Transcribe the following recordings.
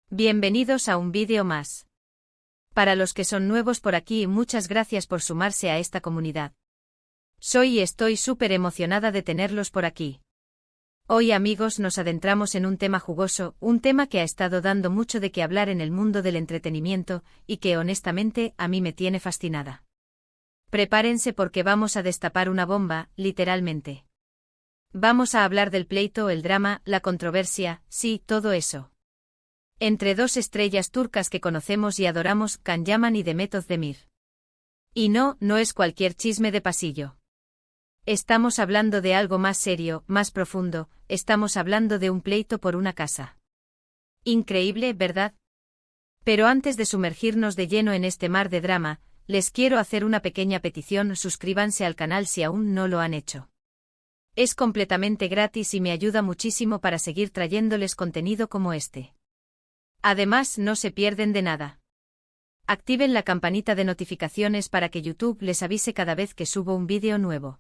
Bienvenidos a un vídeo más. Para los que son nuevos por aquí, muchas gracias por sumarse a esta comunidad. Soy y estoy súper emocionada de tenerlos por aquí. Hoy, amigos, nos adentramos en un tema jugoso, un tema que ha estado dando mucho de qué hablar en el mundo del entretenimiento y que honestamente a mí me tiene fascinada. Prepárense porque vamos a destapar una bomba, literalmente. Vamos a hablar del pleito, el drama, la controversia, sí, todo eso. Entre dos estrellas turcas que conocemos y adoramos, Can Yaman y Demet Özdemir. Y no es cualquier chisme de pasillo. Estamos hablando de algo más serio, más profundo, estamos hablando de un pleito por una casa. Increíble, ¿verdad? Pero antes de sumergirnos de lleno en este mar de drama, les quiero hacer una pequeña petición: suscríbanse al canal si aún no lo han hecho. Es completamente gratis y me ayuda muchísimo para seguir trayéndoles contenido como este. Además, no se pierden de nada. Activen la campanita de notificaciones para que YouTube les avise cada vez que subo un vídeo nuevo.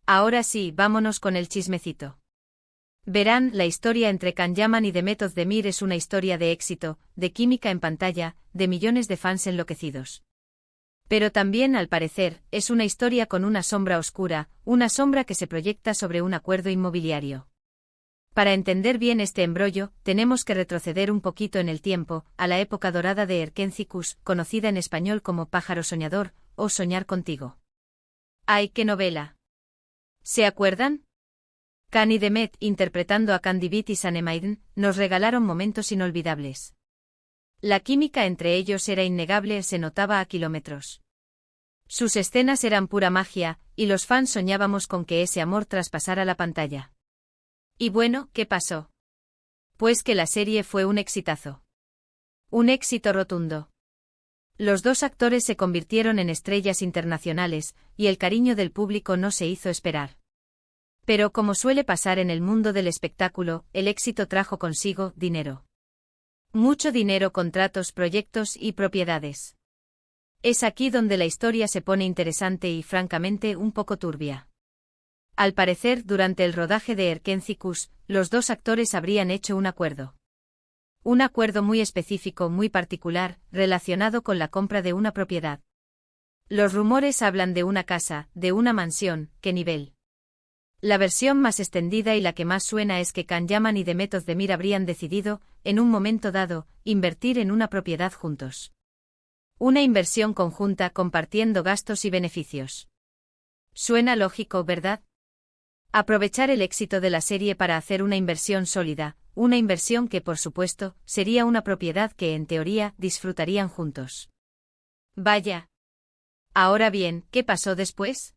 Ahora sí, vámonos con el chismecito. Verán, la historia entre Can Yaman y Demet Özdemir es una historia de éxito, de química en pantalla, de millones de fans enloquecidos. Pero también, al parecer, es una historia con una sombra oscura, una sombra que se proyecta sobre un acuerdo inmobiliario. Para entender bien este embrollo, tenemos que retroceder un poquito en el tiempo, a la época dorada de Erkenci, conocida en español como Pájaro Soñador, o Soñar Contigo. ¡Ay, qué novela! ¿Se acuerdan? Can y Demet, interpretando a Can Divit y Sanemairen, nos regalaron momentos inolvidables. La química entre ellos era innegable, se notaba a kilómetros. Sus escenas eran pura magia, y los fans soñábamos con que ese amor traspasara la pantalla. Y bueno, ¿qué pasó? Pues que la serie fue un exitazo. Un éxito rotundo. Los dos actores se convirtieron en estrellas internacionales, y el cariño del público no se hizo esperar. Pero como suele pasar en el mundo del espectáculo, el éxito trajo consigo dinero. Mucho dinero, contratos, proyectos y propiedades. Es aquí donde la historia se pone interesante y francamente un poco turbia. Al parecer, durante el rodaje de Erkenci, los dos actores habrían hecho un acuerdo. Un acuerdo muy específico, muy particular, relacionado con la compra de una propiedad. Los rumores hablan de una casa, de una mansión, ¿qué nivel? La versión más extendida y la que más suena es que Can Yaman y Demet Özdemir habrían decidido, en un momento dado, invertir en una propiedad juntos. Una inversión conjunta compartiendo gastos y beneficios. Suena lógico, ¿verdad? Aprovechar el éxito de la serie para hacer una inversión sólida, una inversión que, por supuesto, sería una propiedad que, en teoría, disfrutarían juntos. Vaya. Ahora bien, ¿qué pasó después?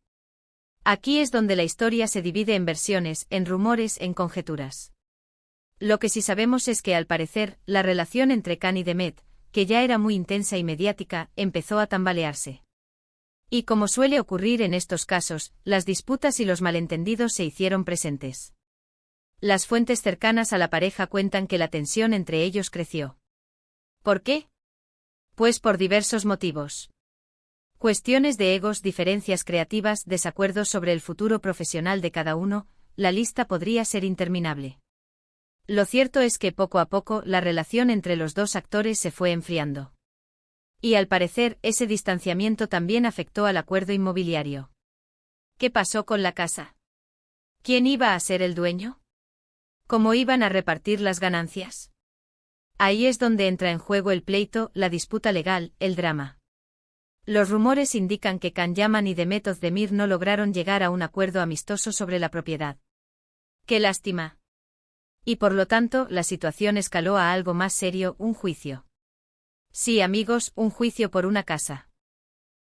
Aquí es donde la historia se divide en versiones, en rumores, en conjeturas. Lo que sí sabemos es que, al parecer, la relación entre Can y Demet, que ya era muy intensa y mediática, empezó a tambalearse. Y como suele ocurrir en estos casos, las disputas y los malentendidos se hicieron presentes. Las fuentes cercanas a la pareja cuentan que la tensión entre ellos creció. ¿Por qué? Pues por diversos motivos. Cuestiones de egos, diferencias creativas, desacuerdos sobre el futuro profesional de cada uno, la lista podría ser interminable. Lo cierto es que poco a poco la relación entre los dos actores se fue enfriando. Y al parecer, ese distanciamiento también afectó al acuerdo inmobiliario. ¿Qué pasó con la casa? ¿Quién iba a ser el dueño? ¿Cómo iban a repartir las ganancias? Ahí es donde entra en juego el pleito, la disputa legal, el drama. Los rumores indican que Can Yaman y Demet Özdemir no lograron llegar a un acuerdo amistoso sobre la propiedad. ¡Qué lástima! Y por lo tanto, la situación escaló a algo más serio, un juicio. Sí, amigos, un juicio por una casa.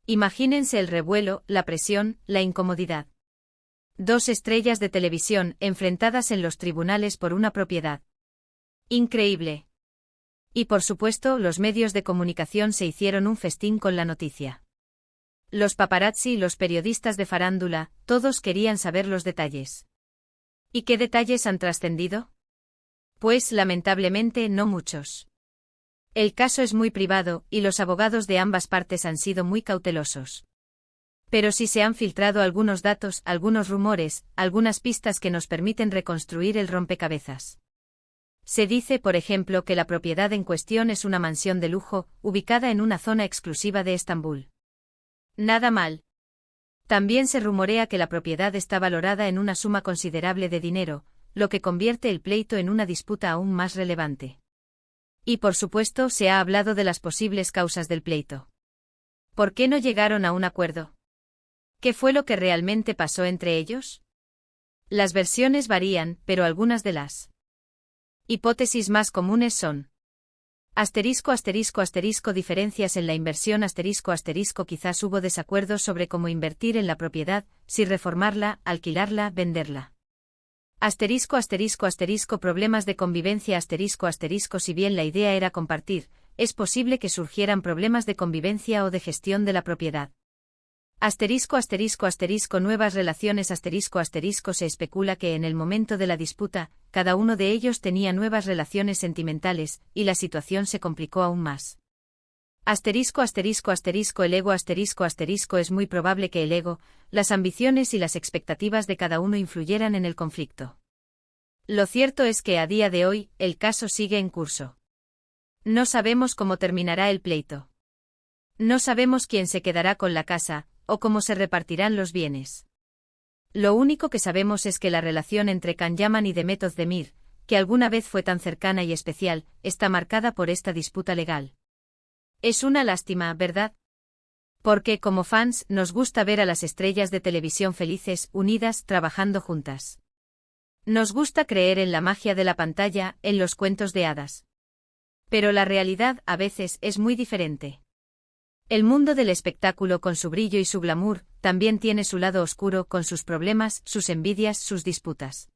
Imagínense el revuelo, la presión, la incomodidad. Dos estrellas de televisión enfrentadas en los tribunales por una propiedad. Increíble. Y por supuesto, los medios de comunicación se hicieron un festín con la noticia. Los paparazzi y los periodistas de farándula, todos querían saber los detalles. ¿Y qué detalles han trascendido? Pues lamentablemente no muchos. El caso es muy privado, y los abogados de ambas partes han sido muy cautelosos. Pero sí se han filtrado algunos datos, algunos rumores, algunas pistas que nos permiten reconstruir el rompecabezas. Se dice, por ejemplo, que la propiedad en cuestión es una mansión de lujo, ubicada en una zona exclusiva de Estambul. Nada mal. También se rumorea que la propiedad está valorada en una suma considerable de dinero, lo que convierte el pleito en una disputa aún más relevante. Y por supuesto se ha hablado de las posibles causas del pleito. ¿Por qué no llegaron a un acuerdo? ¿Qué fue lo que realmente pasó entre ellos? Las versiones varían, pero algunas de las hipótesis más comunes son: diferencias en la inversión, quizás hubo desacuerdos sobre cómo invertir en la propiedad, si reformarla, alquilarla, venderla. Problemas de convivencia, si bien la idea era compartir, es posible que surgieran problemas de convivencia o de gestión de la propiedad. Nuevas relaciones, se especula que en el momento de la disputa, cada uno de ellos tenía nuevas relaciones sentimentales, y la situación se complicó aún más. El ego, es muy probable que el ego, las ambiciones y las expectativas de cada uno influyeran en el conflicto. Lo cierto es que a día de hoy, el caso sigue en curso. No sabemos cómo terminará el pleito. No sabemos quién se quedará con la casa, o cómo se repartirán los bienes. Lo único que sabemos es que la relación entre Can Yaman y Demet Özdemir, que alguna vez fue tan cercana y especial, está marcada por esta disputa legal. Es una lástima, ¿verdad? Porque, como fans, nos gusta ver a las estrellas de televisión felices, unidas, trabajando juntas. Nos gusta creer en la magia de la pantalla, en los cuentos de hadas. Pero la realidad, a veces, es muy diferente. El mundo del espectáculo, con su brillo y su glamour, también tiene su lado oscuro, con sus problemas, sus envidias, sus disputas.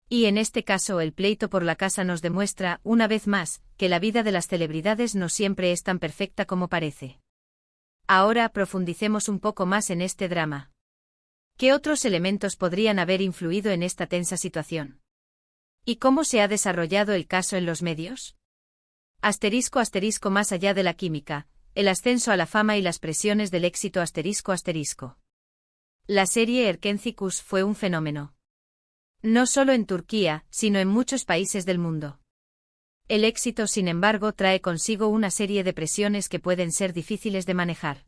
Y en este caso el pleito por la casa nos demuestra, una vez más, que la vida de las celebridades no siempre es tan perfecta como parece. Ahora profundicemos un poco más en este drama. ¿Qué otros elementos podrían haber influido en esta tensa situación? ¿Y cómo se ha desarrollado el caso en los medios? Más allá de la química, el ascenso a la fama y las presiones del éxito. La serie Erkencikus fue un fenómeno. No solo en Turquía, sino en muchos países del mundo. El éxito, sin embargo, trae consigo una serie de presiones que pueden ser difíciles de manejar.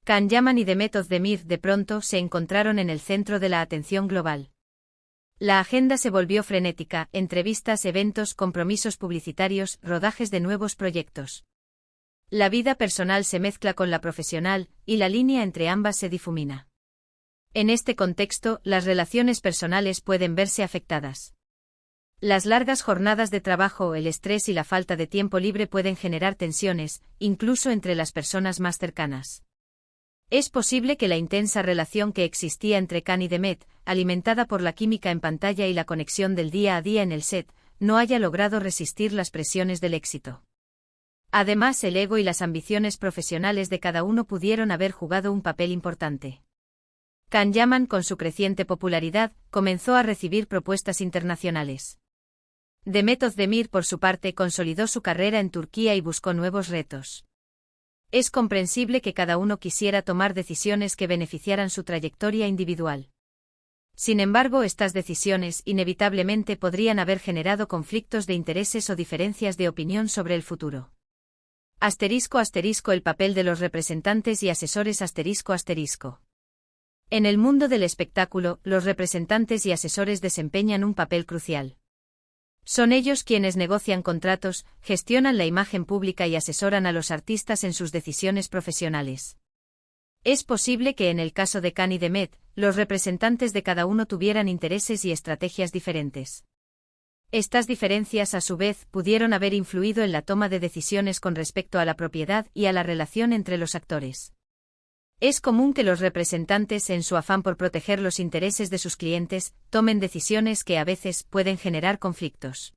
Can Yaman y Demet Özdemir de pronto se encontraron en el centro de la atención global. La agenda se volvió frenética: entrevistas, eventos, compromisos publicitarios, rodajes de nuevos proyectos. La vida personal se mezcla con la profesional, y la línea entre ambas se difumina. En este contexto, las relaciones personales pueden verse afectadas. Las largas jornadas de trabajo, el estrés y la falta de tiempo libre pueden generar tensiones, incluso entre las personas más cercanas. Es posible que la intensa relación que existía entre Can y Demet, alimentada por la química en pantalla y la conexión del día a día en el set, no haya logrado resistir las presiones del éxito. Además, el ego y las ambiciones profesionales de cada uno pudieron haber jugado un papel importante. Can Yaman, con su creciente popularidad, comenzó a recibir propuestas internacionales. Demet Özdemir, por su parte, consolidó su carrera en Turquía y buscó nuevos retos. Es comprensible que cada uno quisiera tomar decisiones que beneficiaran su trayectoria individual. Sin embargo, estas decisiones inevitablemente podrían haber generado conflictos de intereses o diferencias de opinión sobre el futuro. El papel de los representantes y asesores. En el mundo del espectáculo, los representantes y asesores desempeñan un papel crucial. Son ellos quienes negocian contratos, gestionan la imagen pública y asesoran a los artistas en sus decisiones profesionales. Es posible que en el caso de Can y Demet, los representantes de cada uno tuvieran intereses y estrategias diferentes. Estas diferencias, a su vez, pudieron haber influido en la toma de decisiones con respecto a la propiedad y a la relación entre los actores. Es común que los representantes, en su afán por proteger los intereses de sus clientes, tomen decisiones que a veces pueden generar conflictos.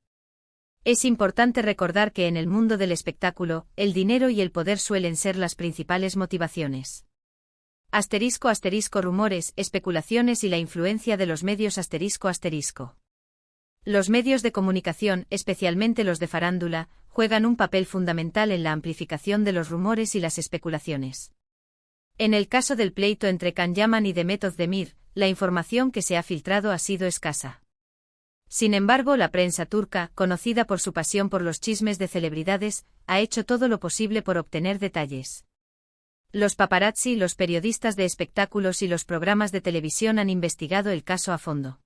Es importante recordar que en el mundo del espectáculo, el dinero y el poder suelen ser las principales motivaciones. Rumores, especulaciones y la influencia de los medios. Los medios de comunicación, especialmente los de farándula, juegan un papel fundamental en la amplificación de los rumores y las especulaciones. En el caso del pleito entre Can Yaman y Demet Özdemir, la información que se ha filtrado ha sido escasa. Sin embargo, la prensa turca, conocida por su pasión por los chismes de celebridades, ha hecho todo lo posible por obtener detalles. Los paparazzi, los periodistas de espectáculos y los programas de televisión han investigado el caso a fondo.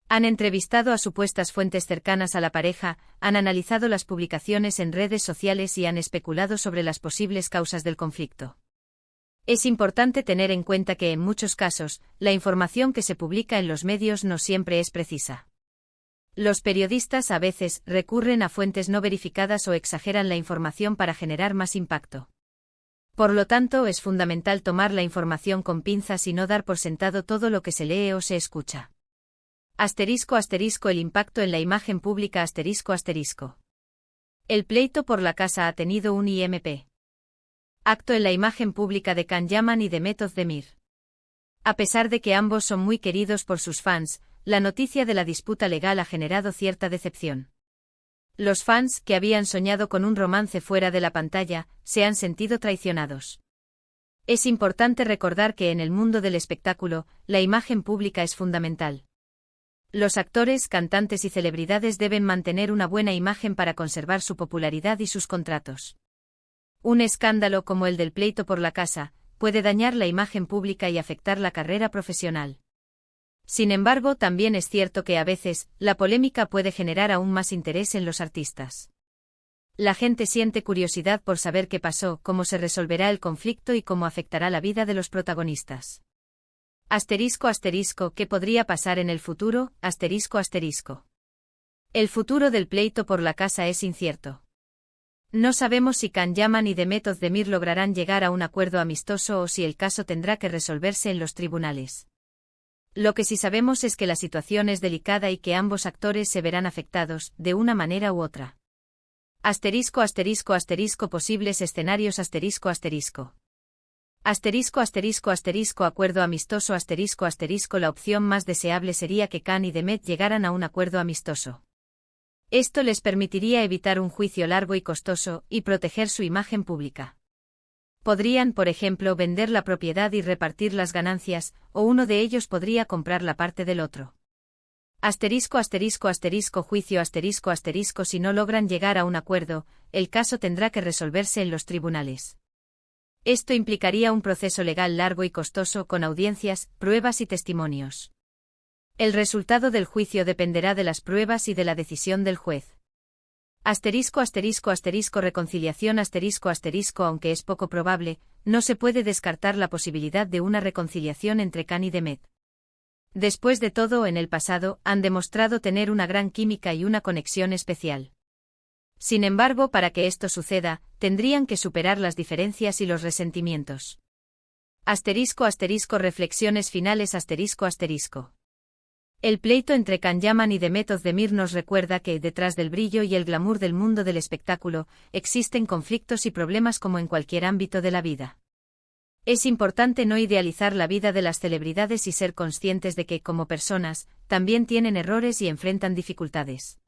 Han entrevistado a supuestas fuentes cercanas a la pareja, han analizado las publicaciones en redes sociales y han especulado sobre las posibles causas del conflicto. Es importante tener en cuenta que en muchos casos, la información que se publica en los medios no siempre es precisa. Los periodistas a veces recurren a fuentes no verificadas o exageran la información para generar más impacto. Por lo tanto, es fundamental tomar la información con pinzas y no dar por sentado todo lo que se lee o se escucha. *** El impacto en la imagen pública ***. El pleito por la casa ha tenido un IMP. Acto en la imagen pública de Can Yaman y de Mehmet Özdemir. A pesar de que ambos son muy queridos por sus fans, la noticia de la disputa legal ha generado cierta decepción. Los fans, que habían soñado con un romance fuera de la pantalla, se han sentido traicionados. Es importante recordar que en el mundo del espectáculo, la imagen pública es fundamental. Los actores, cantantes y celebridades deben mantener una buena imagen para conservar su popularidad y sus contratos. Un escándalo como el del pleito por la casa, puede dañar la imagen pública y afectar la carrera profesional. Sin embargo, también es cierto que a veces, la polémica puede generar aún más interés en los artistas. La gente siente curiosidad por saber qué pasó, cómo se resolverá el conflicto y cómo afectará la vida de los protagonistas. ***¿Qué podría pasar en el futuro? El futuro del pleito por la casa es incierto. No sabemos si Can Yaman y Mehmet Özdemir lograrán llegar a un acuerdo amistoso o si el caso tendrá que resolverse en los tribunales. Lo que sí sabemos es que la situación es delicada y que ambos actores se verán afectados, de una manera u otra. Posibles escenarios Acuerdo amistoso La opción más deseable sería que Can y Mehmet llegaran a un acuerdo amistoso. Esto les permitiría evitar un juicio largo y costoso, y proteger su imagen pública. Podrían, por ejemplo, vender la propiedad y repartir las ganancias, o uno de ellos podría comprar la parte del otro. Juicio Si no logran llegar a un acuerdo, el caso tendrá que resolverse en los tribunales. Esto implicaría un proceso legal largo y costoso con audiencias, pruebas y testimonios. El resultado del juicio dependerá de las pruebas y de la decisión del juez. Reconciliación Aunque es poco probable, no se puede descartar la posibilidad de una reconciliación entre Can y Mehmet. Después de todo, en el pasado, han demostrado tener una gran química y una conexión especial. Sin embargo, para que esto suceda, tendrían que superar las diferencias y los resentimientos. Reflexiones finales El pleito entre Can Yaman y Mehmet Özdemir nos recuerda que, detrás del brillo y el glamour del mundo del espectáculo, existen conflictos y problemas como en cualquier ámbito de la vida. Es importante no idealizar la vida de las celebridades y ser conscientes de que, como personas, también tienen errores y enfrentan dificultades.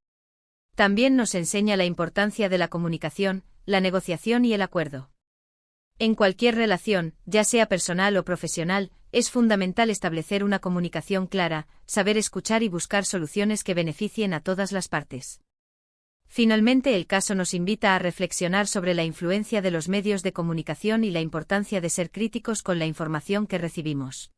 También nos enseña la importancia de la comunicación, la negociación y el acuerdo. En cualquier relación, ya sea personal o profesional, es fundamental establecer una comunicación clara, saber escuchar y buscar soluciones que beneficien a todas las partes. Finalmente, el caso nos invita a reflexionar sobre la influencia de los medios de comunicación y la importancia de ser críticos con la información que recibimos.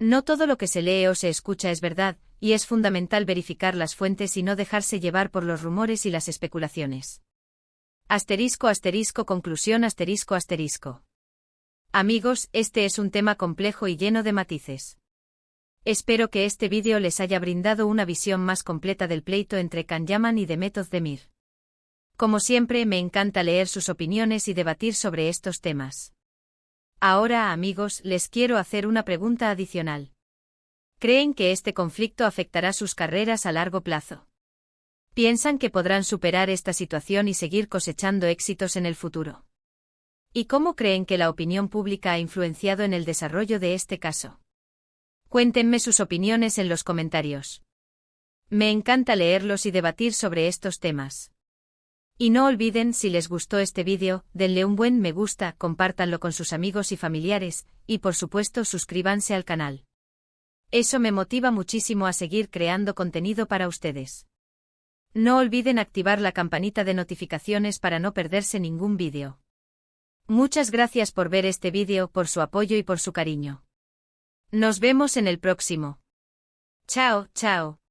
No todo lo que se lee o se escucha es verdad, y es fundamental verificar las fuentes y no dejarse llevar por los rumores y las especulaciones. Conclusión. Amigos, este es un tema complejo y lleno de matices. Espero que este vídeo les haya brindado una visión más completa del pleito entre Can Yaman y Mehmet Özdemir. Como siempre, me encanta leer sus opiniones y debatir sobre estos temas. Ahora, amigos, les quiero hacer una pregunta adicional. ¿Creen que este conflicto afectará sus carreras a largo plazo? ¿Piensan que podrán superar esta situación y seguir cosechando éxitos en el futuro? ¿Y cómo creen que la opinión pública ha influenciado en el desarrollo de este caso? Cuéntenme sus opiniones en los comentarios. Me encanta leerlos y debatir sobre estos temas. Y no olviden, si les gustó este vídeo, denle un buen me gusta, compártanlo con sus amigos y familiares, y por supuesto suscríbanse al canal. Eso me motiva muchísimo a seguir creando contenido para ustedes. No olviden activar la campanita de notificaciones para no perderse ningún vídeo. Muchas gracias por ver este vídeo, por su apoyo y por su cariño. Nos vemos en el próximo. Chao, chao.